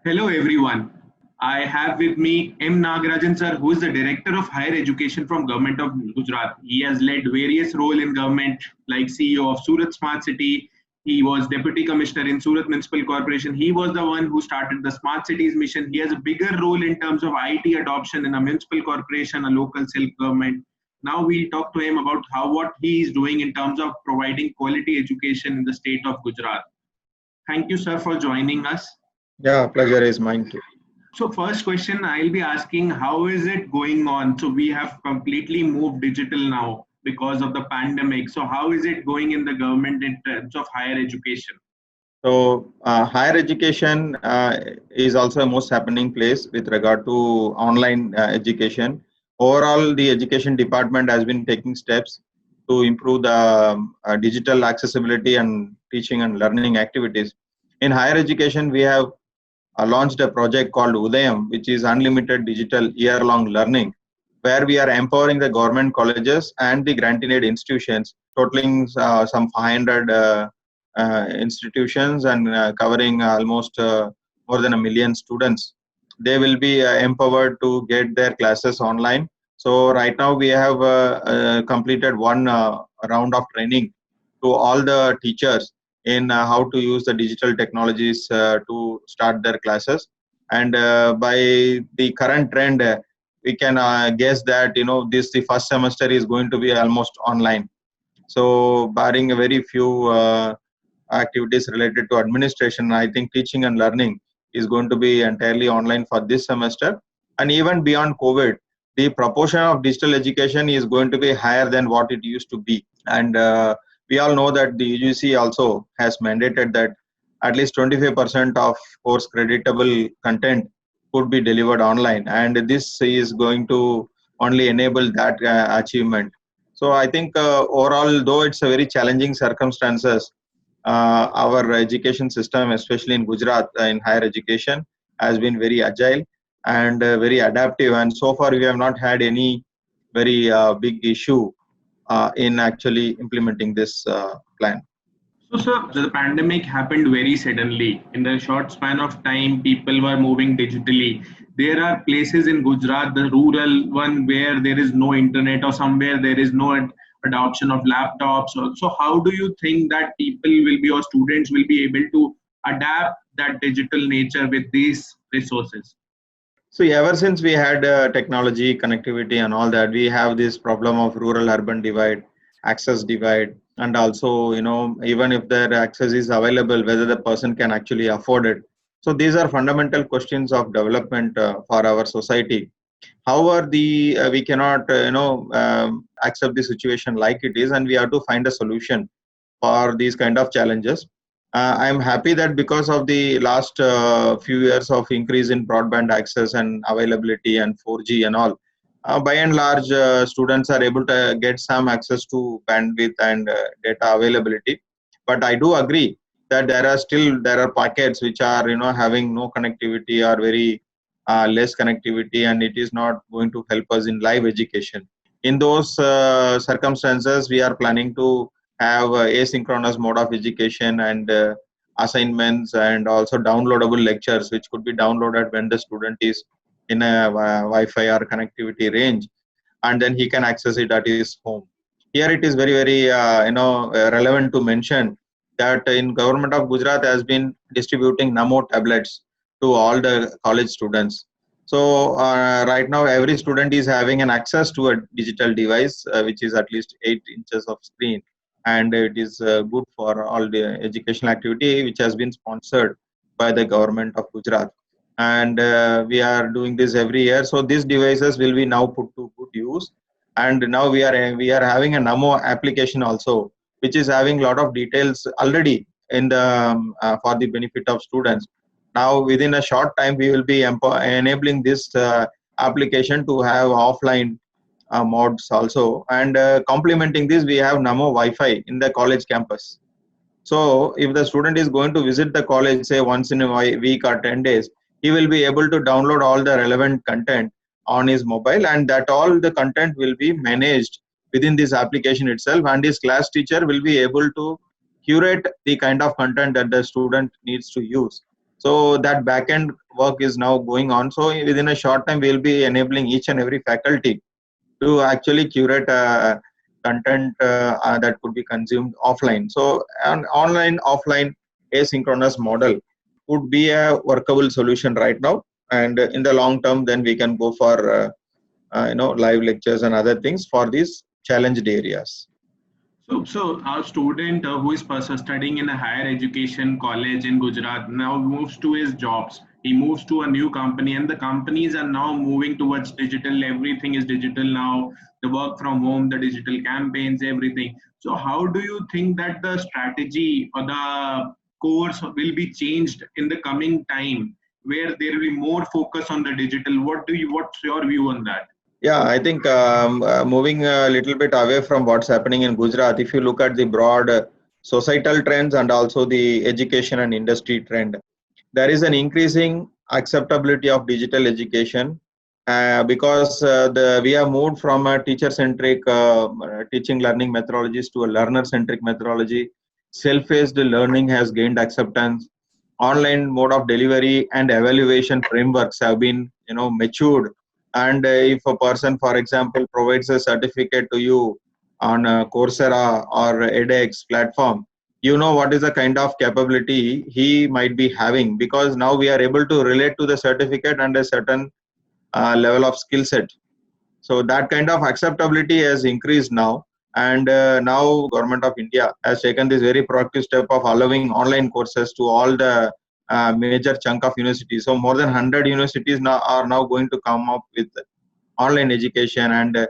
Hello everyone. I have with me M. Nagarajan sir, who is the Director of Higher Education from Government of Gujarat. He has led various roles in government like CEO of Surat Smart City. He was Deputy Commissioner in Surat Municipal Corporation. He was the one who started the Smart Cities mission. He has a bigger role in terms of IT adoption in a municipal corporation, a local self-government. Now we'll talk to him about what he is doing in terms of providing quality education in the state of Gujarat. Thank you, sir, for joining us. Yeah, pleasure is mine too. So first question I'll be asking, how is it going on? So we have completely moved digital now because of the pandemic. So how is it going in the government in terms of higher education? Higher education is also a most happening place with regard to online education. Overall, the education department has been taking steps to improve the digital accessibility and teaching and learning activities. In higher education, we have launched a project called Udayam, which is unlimited digital year-long learning, where we are empowering the government colleges and the grant-in-aid institutions, totaling some 500 institutions and covering almost more than 1 million students. They will be empowered to get their classes online. So right now we have completed one round of training to all the teachers in how to use the digital technologies to start their classes. And by the current trend, we can guess that this the first semester is going to be almost online. So barring a very few activities related to administration, I think teaching and learning is going to be entirely online for this semester. And even beyond COVID, the proportion of digital education is going to be higher than what it used to be. And we all know that the UGC also has mandated that at least 25% of course creditable content could be delivered online. And this is going to only enable that achievement. So I think overall, though it's a very challenging circumstances, our education system, especially in Gujarat in higher education, has been very agile and very adaptive. And so far, we have not had any very big issue in actually implementing this plan. So, sir, the pandemic happened very suddenly. In the short span of time, people were moving digitally. There are places in Gujarat, the rural one, where there is no internet, or somewhere there is no adoption of laptops. So, how do you think that people will be, or students will be able to adapt that digital nature with these resources? So ever since we had technology, connectivity, and all that, we have this problem of rural-urban divide, access divide, and also, even if their access is available, whether the person can actually afford it. So these are fundamental questions of development for our society. However, the we cannot, accept the situation like it is, and we have to find a solution for these kind of challenges. I'm happy that because of the last few years of increase in broadband access and availability and 4G and all, by and large, students are able to get some access to bandwidth and data availability. But I do agree that there are pockets which are having no connectivity or very less connectivity, and it is not going to help us in live education. In those circumstances, we are planning to have asynchronous mode of education and assignments and also downloadable lectures which could be downloaded when the student is in a Wi-Fi or connectivity range, and then he can access it at his home. Here it is very relevant to mention that in government of Gujarat has been distributing Namo tablets to all the college students. So right now every student is having an access to a digital device which is at least 8 inches of screen, and it is good for all the educational activity which has been sponsored by the government of Gujarat. And we are doing this every year. So these devices will be now put to good use. And now we are having a Namo application also, which is having a lot of details already in the for the benefit of students. Now within a short time we will be enabling this application to have offline mods also, and complementing this we have Namo Wi-Fi in the college campus. So if the student is going to visit the college say once in a week or 10 days, he will be able to download all the relevant content on his mobile, and that all the content will be managed within this application itself, and his class teacher will be able to curate the kind of content that the student needs to use. So that backend work is now going on. So within a short time, we'll be enabling each and every faculty to actually curate content that could be consumed offline. So an online offline asynchronous model would be a workable solution right now, and in the long term then we can go for live lectures and other things for these challenged areas. So our student who is studying in a higher education college in Gujarat now moves to his jobs. He moves to a new company, and the companies are now moving towards digital. Everything is digital now. The work from home, the digital campaigns, everything. So how do you think that the strategy or the course will be changed in the coming time, where there will be more focus on the digital? What's your view on that? Yeah, I think moving a little bit away from what's happening in Gujarat, if you look at the broad societal trends and also the education and industry trend, there is an increasing acceptability of digital education because we have moved from a teacher-centric teaching learning methodologies to a learner-centric methodology. Self-paced learning has gained acceptance. Online mode of delivery and evaluation frameworks have been matured, and if a person, for example, provides a certificate to you on Coursera or edX platform, you know what is the kind of capability he might be having, because now we are able to relate to the certificate and a certain level of skill set. So that kind of acceptability has increased now, and now government of India has taken this very proactive step of allowing online courses to all the major chunk of universities. So more than 100 universities now are now going to come up with online education, and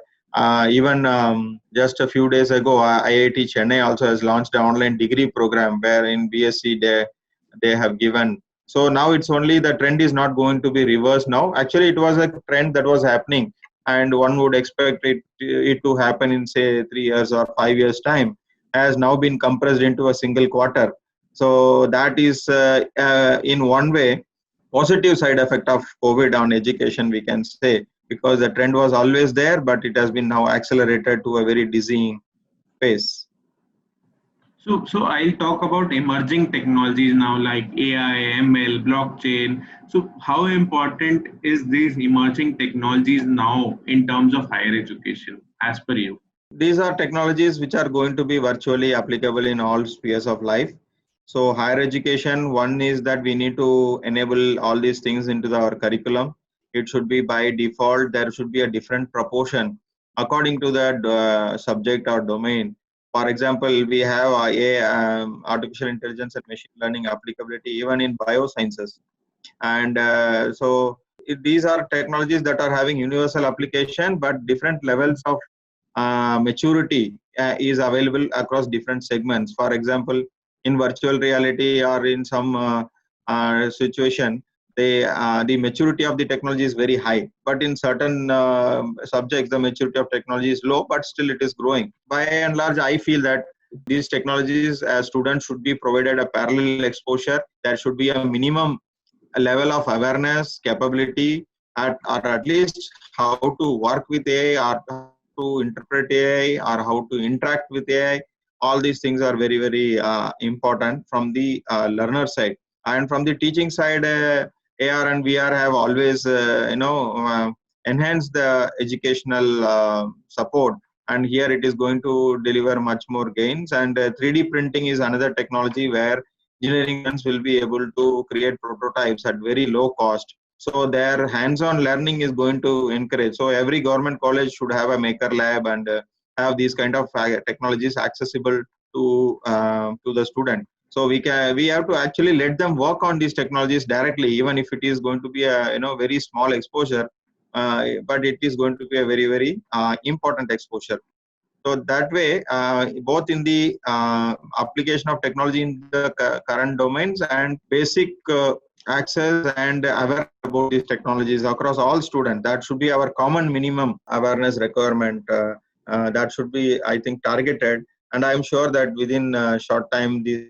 even just a few days ago, IIT Chennai also has launched an online degree program where in BSc they have given. So now it's only the trend is not going to be reversed now. Actually, it was a trend that was happening, and one would expect it to happen in say 3 years or 5 years time, has now been compressed into a single quarter. So that is in one way positive side effect of COVID on education, we can say, because the trend was always there, but it has been now accelerated to a very dizzying pace. So I'll talk about emerging technologies now, like AI, ML, blockchain. So how important is these emerging technologies now in terms of higher education, as per you? These are technologies which are going to be virtually applicable in all spheres of life. So higher education, one is that we need to enable all these things into our curriculum. It should be by default, there should be a different proportion according to the subject or domain. For example, we have artificial intelligence and machine learning applicability even in biosciences. And these are technologies that are having universal application, but different levels of maturity is available across different segments. For example, in virtual reality or in some situation, the maturity of the technology is very high, but in certain subjects the maturity of technology is low, but still it is growing. By and large, I feel that these technologies, students should be provided a parallel exposure. There should be a minimum level of awareness, capability, or at least how to work with AI, or to interpret AI, or how to interact with AI. All these things are very, very important from the learner side. And from the teaching side, AR and VR have always, enhanced the educational support. And here it is going to deliver much more gains. And 3D printing is another technology where engineering students will be able to create prototypes at very low cost. So their hands-on learning is going to encourage. So every government college should have a maker lab and have these kind of technologies accessible to the student. So we have to actually let them work on these technologies directly, even if it is going to be a very small exposure, but it is going to be a very, very important exposure. So that way, both in the application of technology in the current domains and basic access and awareness about these technologies across all students, that should be our common minimum awareness requirement. That should be, I think, targeted. And I'm sure that within a short time, these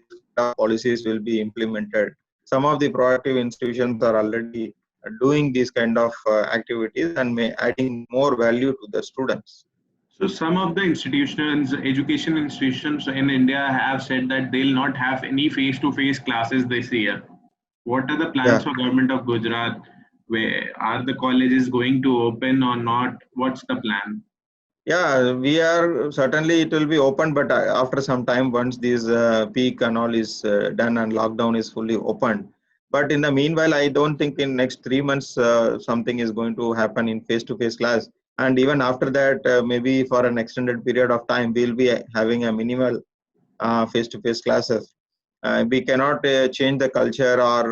policies will be implemented. Some of the proactive institutions are already doing these kind of activities and adding more value to the students. So some of the institutions, education institutions in India have said that they'll not have any face-to-face classes this year. What are the Yeah. plans for government of Gujarat? Where are the colleges going to open or not? What's the plan? Yeah, we are certainly it will be open, but after some time, once this peak and all is done and lockdown is fully opened. But in the meanwhile, I don't think in next 3 months something is going to happen in face-to-face class. And even after that, maybe for an extended period of time, we'll be having a minimal face-to-face classes. We cannot change the culture or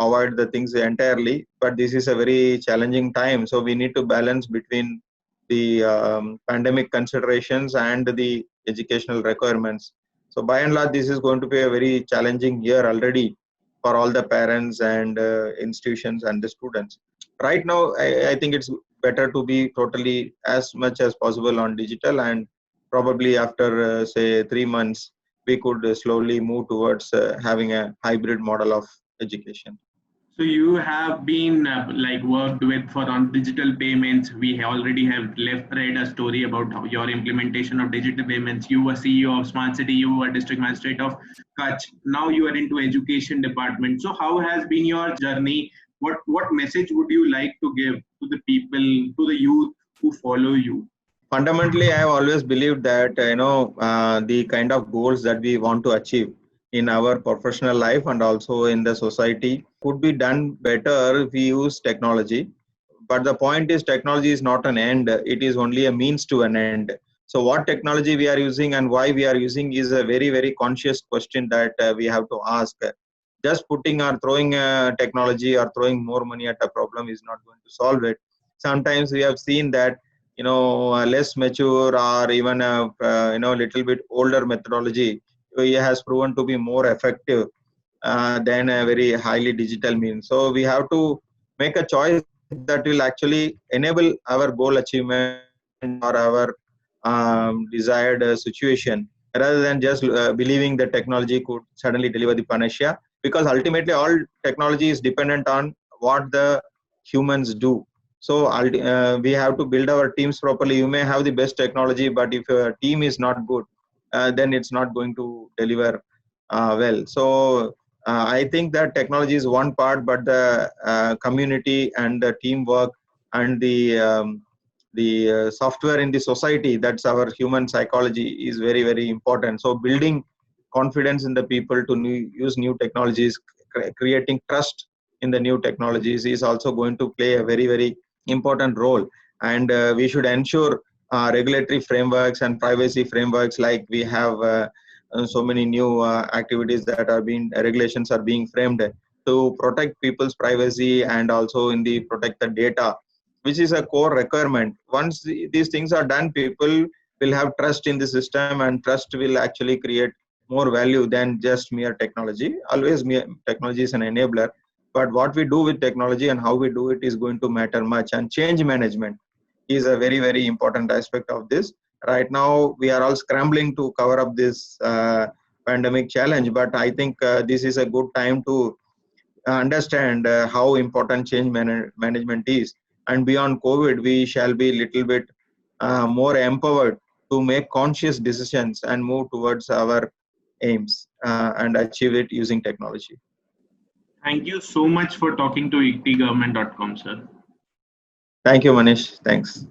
avoid the things entirely, but this is a very challenging time. So we need to balance between the pandemic considerations and the educational requirements. So by and large, this is going to be a very challenging year already for all the parents and institutions and the students. Right now, I think it's better to be totally as much as possible on digital, and probably after say 3 months we could slowly move towards having a hybrid model of education. So you have been like worked with for on digital payments. We already have read a story about how your implementation of digital payments. You were CEO of Smart City. You were district magistrate of Kutch. Now you are into education department. So how has been your journey? What message would you like to give to the people, to the youth who follow you? Fundamentally, I have always believed that the kind of goals that we want to achieve in our professional life and also in the society could be done better if we use technology. But the point is, technology is not an end, it is only a means to an end. So what technology we are using and why we are using is a very, very conscious question that we have to ask. Just putting or throwing technology or throwing more money at a problem is not going to solve it. Sometimes we have seen that less mature or even a little bit older methodology has proven to be more effective than a very highly digital means. So we have to make a choice that will actually enable our goal achievement or our desired situation, rather than just believing that technology could suddenly deliver the panacea, because ultimately all technology is dependent on what the humans do. So we have to build our teams properly. You may have the best technology, but if your team is not good, then it's not going to deliver well. So I think that technology is one part, but the community and the teamwork and the software in the society, that's our human psychology, is very, very important. So building confidence in the people to use new technologies, creating trust in the new technologies is also going to play a very, very important role. And we should ensure regulatory frameworks and privacy frameworks, like we have so many new activities that are being regulations are being framed to protect people's privacy and also in the protect the data, which is a core requirement. Once these things are done, people will have trust in the system, and trust will actually create more value than just mere technology. Always technology is an enabler, but what we do with technology and how we do it is going to matter much. And change management is a very, very important aspect of this. Right now we are all scrambling to cover up this pandemic challenge, but I think this is a good time to understand how important change management is. And beyond COVID, we shall be little bit more empowered to make conscious decisions and move towards our aims and achieve it using technology. Thank you so much for talking to iktgovernment.com, sir. Thank you, Manish. Thanks.